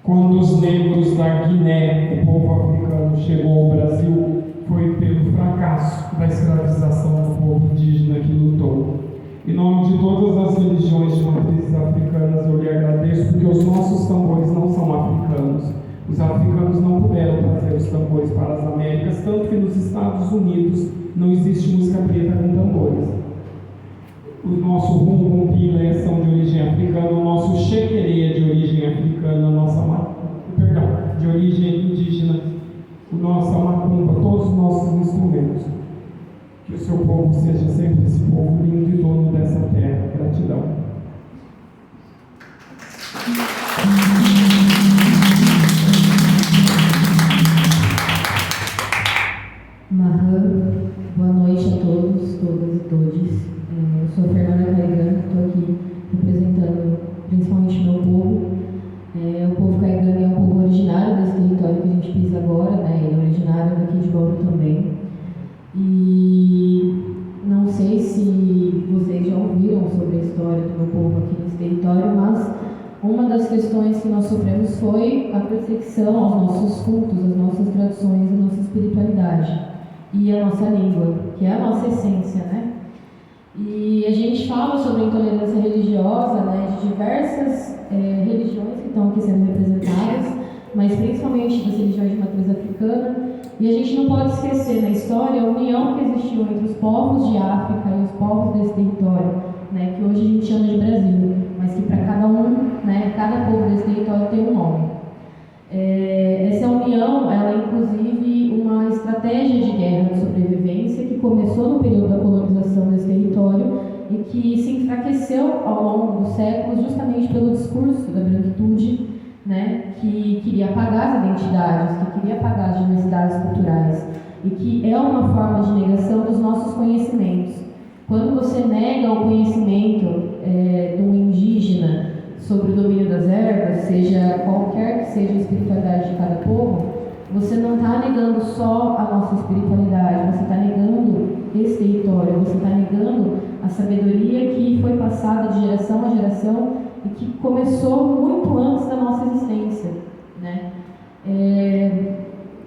Quando os negros da Guiné, o povo africano, chegou ao Brasil, foi pelo fracasso da escravização do povo indígena que lutou. Em nome de todas as religiões de matrizes africanas, eu lhe agradeço, porque os nossos tambores não são africanos. Os africanos não puderam trazer os tambores para as Américas, tanto que nos Estados Unidos não existe música preta com tambores. O nosso rum-rum-pilé são de origem africana, o nosso xequerê é de origem africana, de origem indígena, a nossa macumba, todos os nossos instrumentos. Que o seu povo seja sempre esse povo lindo e dono dessa terra. Gratidão. Maham, boa noite a todos, todas e todes. Eu sou a Fernanda Caigani, estou aqui representando principalmente meu povo. O povo Caigani é um povo originário desse território que a gente pisa agora, né? Ele é originário daqui de Bauru também. E não sei se vocês já ouviram sobre a história do meu povo aqui nesse território, mas uma das questões que nós sofremos foi a perseguição aos nossos cultos, às nossas tradições, à nossa espiritualidade e à nossa língua, que é a nossa essência, né? E a gente fala sobre a intolerância religiosa, né, de diversas religiões que estão aqui sendo representadas, mas principalmente das religiões de matriz africana. E a gente não pode esquecer na história a união que existiu entre os povos de África e os povos desse território, né, que hoje a gente chama de Brasil, mas que para cada um, né, cada povo desse território tem um nome. Essa união, ela é inclusive uma estratégia de guerra de sobrevivência que começou no período da colonização desse território e que se enfraqueceu ao longo dos séculos justamente pelo discurso da branquitude, né, que queria apagar as identidades, que queria apagar as diversidades culturais e que é uma forma de negação dos nossos conhecimentos. Quando você nega o conhecimento do indígena sobre o domínio das ervas, seja qualquer que seja a espiritualidade de cada povo, você não está negando só a nossa espiritualidade, você está negando esse território, você está negando a sabedoria que foi passada de geração a geração e que começou muito antes da nossa existência, né?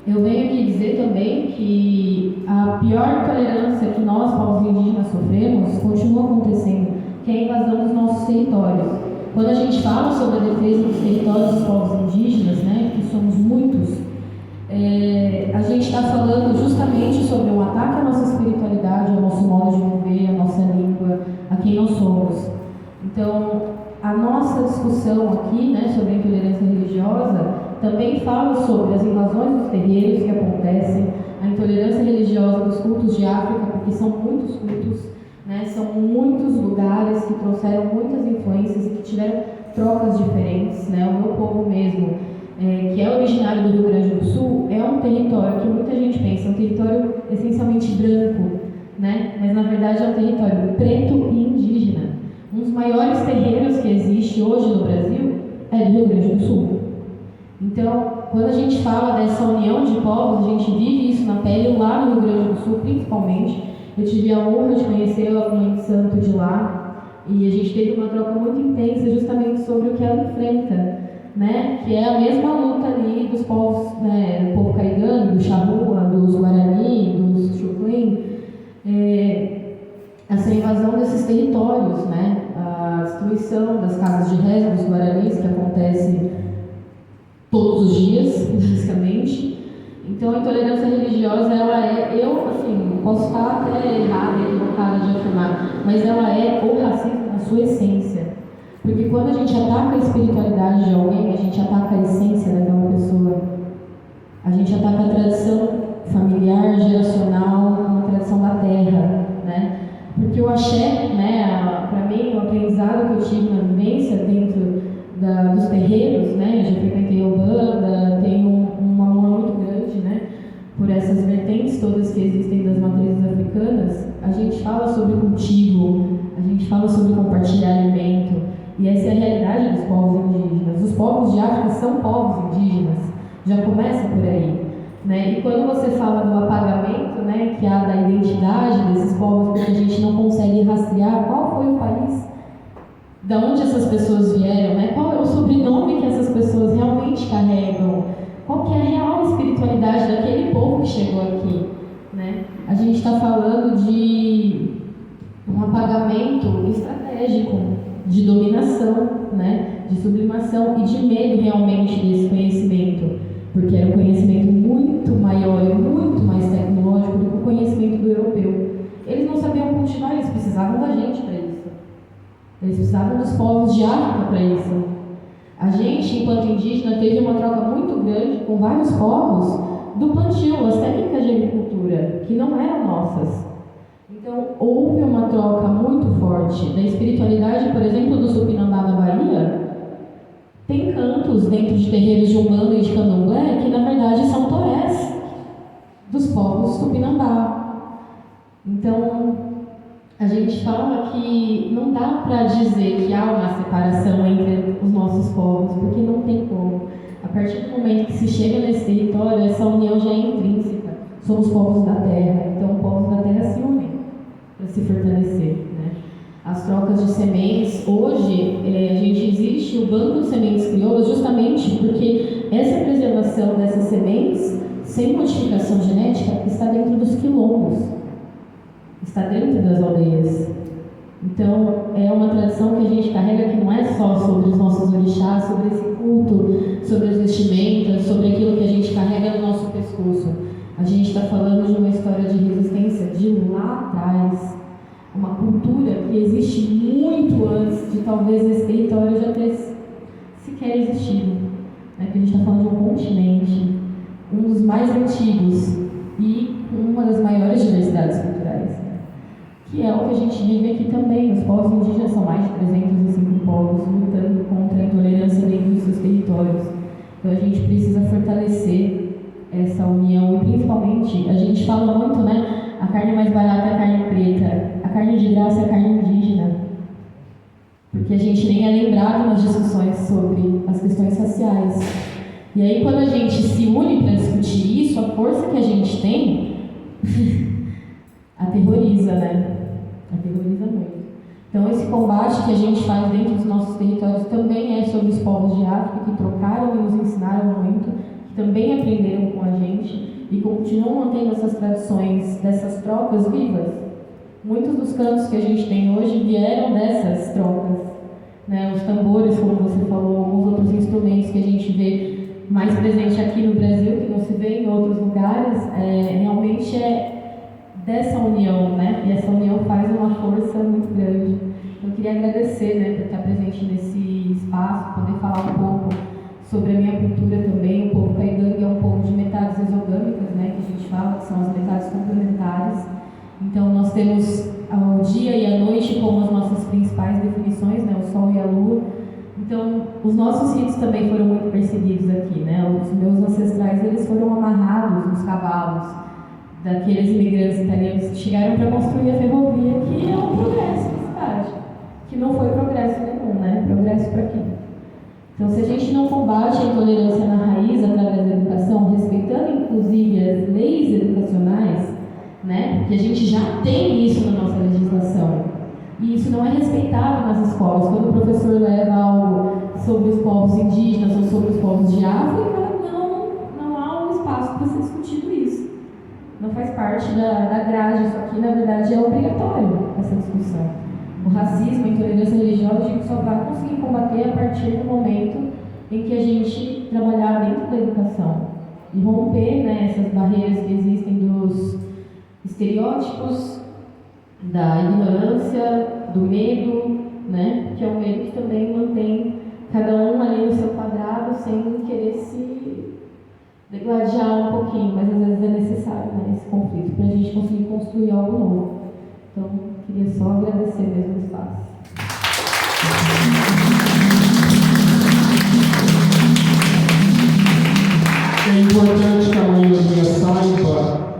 Eu venho aqui dizer também que a pior intolerância que nós, povos indígenas, sofremos continua acontecendo, que é a invasão dos nossos territórios. Quando a gente fala sobre a defesa dos territórios dos povos indígenas, né, que somos muitos, a gente está falando justamente sobre um ataque à nossa espiritualidade, ao nosso modo de viver, à nossa língua, a quem nós somos. Então, a nossa discussão aqui, né, sobre a intolerância religiosa também fala sobre as invasões dos terreiros que acontecem, a intolerância religiosa dos cultos de África, porque são muitos cultos, né, são muitos lugares que trouxeram muitas influências e que tiveram trocas diferentes, né? O meu povo mesmo, que é originário do Rio Grande do Sul, é um território que muita gente pensa, é um território essencialmente branco, né? Mas na verdade é um território preto e indígena. Um dos maiores terreiros que existe hoje no Brasil é do Rio Grande do Sul. Então, quando a gente fala dessa união de povos, a gente vive isso na pele lá no Rio Grande do Sul, principalmente. Eu tive a honra de conhecer a mãe de santo de lá e a gente teve uma troca muito intensa justamente sobre o que ela enfrenta, né? Que é a mesma luta ali dos povos, né? Do povo Caigani, do Charrua, dos Guarani, dos Chuclim, essa invasão desses territórios, né? A destruição das casas de rezo dos Guaranis, que acontece todos os dias, basicamente. Então, a intolerância religiosa, ela eu, assim, posso estar até errada e equivocada de afirmar, mas ela é o racismo na sua essência. Porque quando a gente ataca a espiritualidade de alguém, a gente ataca a essência daquela pessoa. A gente ataca a tradição familiar, geracional, uma tradição da terra, né? Porque o axé, né, para mim, o aprendizado que eu tive na vivência dentro dos terreiros, né, eu já frequentei a Umbanda, tenho uma honra muito grande, né, por essas vertentes todas que existem das matrizes africanas. A gente fala sobre cultivo, a gente fala sobre compartilhar alimento, e essa é a realidade dos povos indígenas. Os povos de África são povos indígenas, já começa por aí, né? E quando você fala do apagamento, né, que há da identidade desses povos, porque a gente não consegue rastrear qual foi o país da onde essas pessoas vieram, né? Qual é o sobrenome que essas pessoas realmente carregam, qual que é a real espiritualidade daquele povo que chegou aqui, né? A gente está falando de um apagamento estratégico, de dominação, né? De sublimação e de medo realmente desse conhecimento, porque era um conhecimento muito maior e muito mais tecnológico do que o conhecimento do europeu. Eles não sabiam cultivar, eles precisavam da gente para isso. Eles precisavam dos povos de África para isso. A gente, enquanto indígena, teve uma troca muito grande com vários povos do plantio, as técnicas de agricultura, que não eram nossas. Então, houve uma troca muito forte da espiritualidade, por exemplo, do Tupinambá na Bahia. Tem cantos dentro de terreiros de Umbanda e de Candomblé que, na verdade, são torés dos povos Tupinambá. Então, a gente fala que não dá para dizer que há uma separação entre os nossos povos, porque não tem como. A partir do momento que se chega nesse território, essa união já é intrínseca. Somos povos da terra, então povos da terra se unem para se fortalecer, né? As trocas de sementes, hoje a gente existe o Banco de Sementes Crioulas justamente porque essa preservação dessas sementes, sem modificação genética, está dentro dos quilombos, está dentro das aldeias. Então, é uma tradição que a gente carrega que não é só sobre os nossos orixás, sobre esse culto, sobre as vestimentas, sobre aquilo que a gente carrega no nosso pescoço. A gente está falando de uma história de resistência de lá atrás, uma cultura que existe muito antes de talvez esse território já ter sequer existido. Porque a gente está falando de um continente, um dos mais antigos e uma das maiores diversidades culturais, que é o que a gente vive aqui também. Os povos indígenas são mais de 305 povos lutando contra a intolerância dentro dos seus territórios. Então a gente precisa fortalecer essa união e principalmente, a gente fala muito, né? A carne mais barata é a carne preta, a carne de graça é a carne indígena. Porque a gente nem é lembrado nas discussões sobre as questões raciais. E aí quando a gente se une para discutir isso, a força que a gente tem aterroriza, né? Aterroriza muito. Então esse combate que a gente faz dentro dos nossos territórios também é sobre os povos de África que trocaram e nos ensinaram muito, que também aprenderam com a gente e continuam mantendo essas tradições, dessas trocas vivas. Muitos dos cantos que a gente tem hoje vieram dessas trocas, né? Os tambores, como você falou, alguns outros instrumentos que a gente vê mais presente aqui no Brasil, que não se vê em outros lugares, realmente é dessa união, né? E essa união faz uma força muito grande. Eu queria agradecer, né, por estar presente nesse espaço, poder falar um pouco sobre a minha cultura também. O povo caigangue é um povo de metades exogâmicas, né, que a gente fala, que são as metades complementares. Então, nós temos o dia e a noite como as nossas principais definições, né, o sol e a lua. Então, os nossos ritos também foram muito perseguidos aqui, né? Os meus ancestrais, eles foram amarrados nos cavalos daqueles imigrantes italianos que chegaram para construir a ferrovia, que é um progresso na cidade, que não foi progresso nenhum, né? Progresso para quê? Então, se a gente não combate a intolerância na raiz através da educação, respeitando inclusive as leis educacionais, né? Porque a gente já tem isso na nossa legislação, e isso não é respeitado nas escolas. Quando o professor leva algo sobre os povos indígenas ou sobre os povos de África, não há um espaço para ser discutido isso. Não faz parte da grade. Isso aqui, na verdade, é obrigatório, essa discussão. O racismo, a intolerância religiosa, a gente só vai conseguir combater a partir do momento em que a gente trabalhar dentro da educação e romper, né, essas barreiras que existem dos estereótipos, da ignorância, do medo, né, que é o medo que também mantém cada um ali no seu quadrado sem querer se degladiar um pouquinho, mas às vezes é necessário, né, esse conflito para a gente conseguir construir algo novo. Então, queria só agradecer mesmo o espaço. É importante que a maioria saiba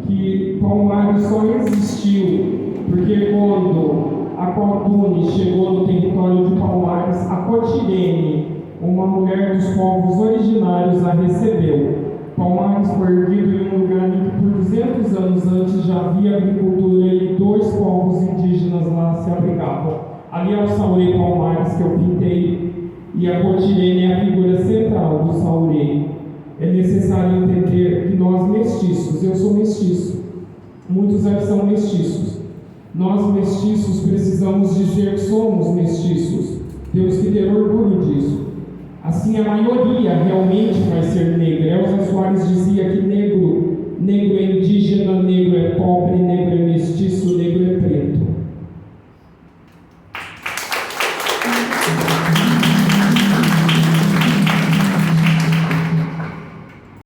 que Palmares só existiu porque quando a Coatune chegou no território de Palmares, a Cotirene, uma mulher dos povos originários, a recebeu. Palmares foi erguido em um lugar em que por 200 anos antes já havia agricultura e 2 povos indígenas lá se abrigavam. Ali é o Saurê Palmares que eu pintei, e a Cotirene é a figura central do Saurê. É necessário entender que nós mestiços, eu sou mestiço, muitos aqui são mestiços. Nós mestiços precisamos dizer que somos mestiços, temos que ter orgulho disso. Assim, a maioria realmente vai ser negra. Elza Soares dizia que negro é indígena, negro é pobre, negro é mestiço,